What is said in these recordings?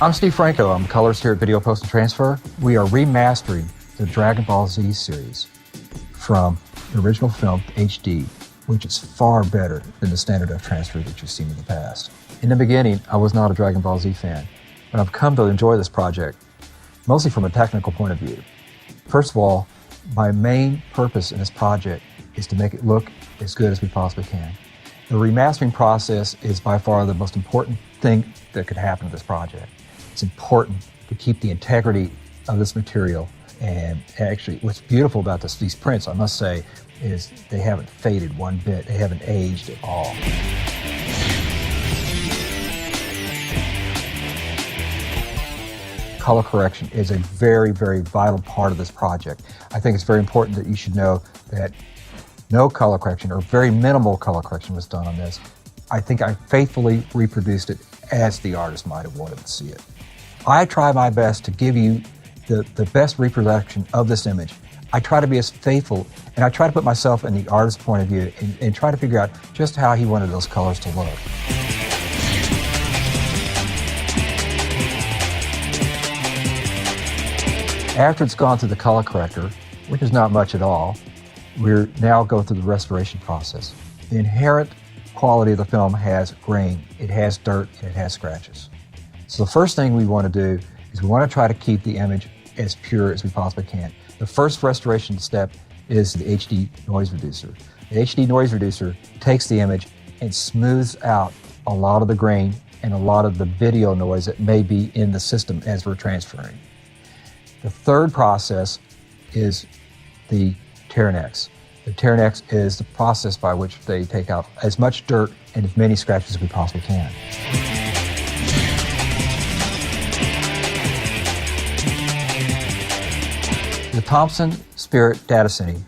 I'm Steve Franco. I'm colorist here at Video Post and Transfer. We are remastering the Dragonball Z series from the original film to HD, which is far better than the standard of transfer that you've seen in the past. In the beginning, I was not a Dragonball Z fan, but I've come to enjoy this project, mostly from a technical point of view. First of all, my main purpose in this project is to make it look as good as we possibly can. The remastering process is by far the most important thing that could happen to this project. It's important to keep the integrity of this material, and actually what's beautiful about these prints, I must say, is they haven't faded one bit. They haven't aged at all. Color correction is a very, very vital part of this project. I think it's very important that you should know that no color correction or very minimal color correction was done on this. I think I faithfully reproduced it as the artist might have wanted to see it. I try my best to give you the best reproduction of this image. I try to be as faithful, and I try to put myself in the artist's point of view and try to figure out just how he wanted those colors to look. After it's gone through the color corrector, which is not much at all, we're now going through the restoration process. The inherent quality of the film has grain, it has dirt, and it has scratches. So the first thing we want to do is we want to try to keep the image as pure as we possibly can. The first restoration step is the HD noise reducer. The HD noise reducer takes the image and smooths out a lot of the grain and a lot of the video noise that may be in the system as we're transferring. The third process is the Tear-Nex. The Tear-Nex is the process by which they take out as much dirt and as many scratches as we possibly can. The Thomson Spirit Data Cine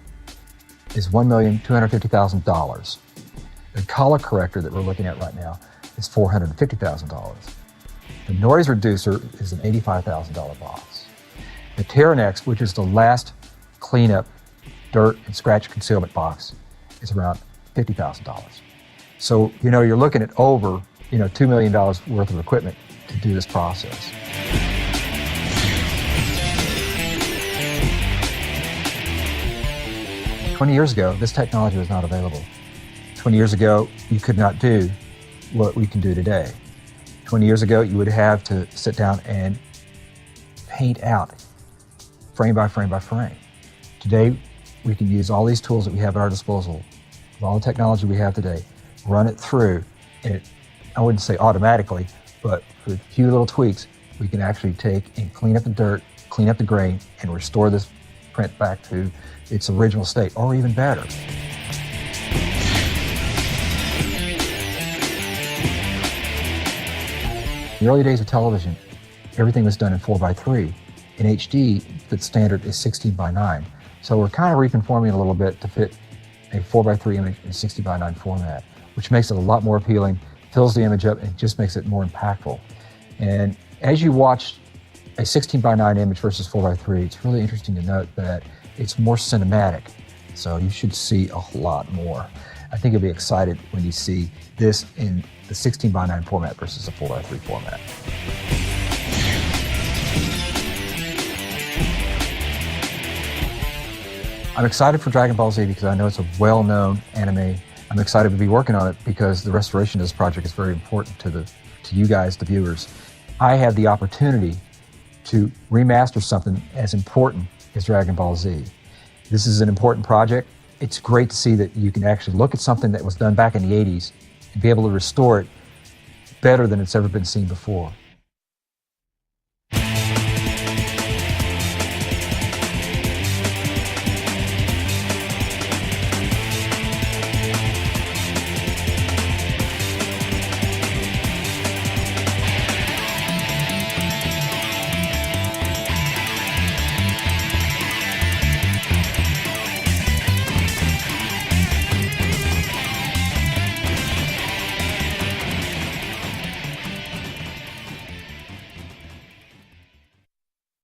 is $1,250,000. The color corrector that we're looking at right now is $450,000. The noise reducer is an $85,000 box. The Tear-Nex, which is the last cleanup dirt and scratch concealment box, is around $50,000. So, you're looking at over, $2 million worth of equipment to do this process. "20 years ago, this technology was not available. 20 years ago, you could not do what we can do today. 20 years ago, you would have to sit down and paint out frame by frame by frame. Today, we can use all these tools that we have at our disposal, with all the technology we have today, run it through, and I wouldn't say automatically, but with a few little tweaks, we can actually take and clean up the dirt, clean up the grain, and restore this print back to its original state, or even better. In the early days of television, everything was done in 4:3. In HD, the standard is 16:9. So we're kind of reconforming a little bit to fit a 4:3 image in 16:9 format, which makes it a lot more appealing, fills the image up, and just makes it more impactful. And as you watch a 16:9 image versus 4:3, it's really interesting to note that it's more cinematic. So you should see a lot more. I think you'll be excited when you see this in the 16:9 format versus the 4:3 format. I'm excited for Dragonball Z because I know it's a well-known anime. I'm excited to be working on it because the restoration of this project is very important to you guys, the viewers. I have the opportunity to remaster something as important as Dragonball Z. This is an important project. It's great to see that you can actually look at something that was done back in the 80s and be able to restore it better than it's ever been seen before.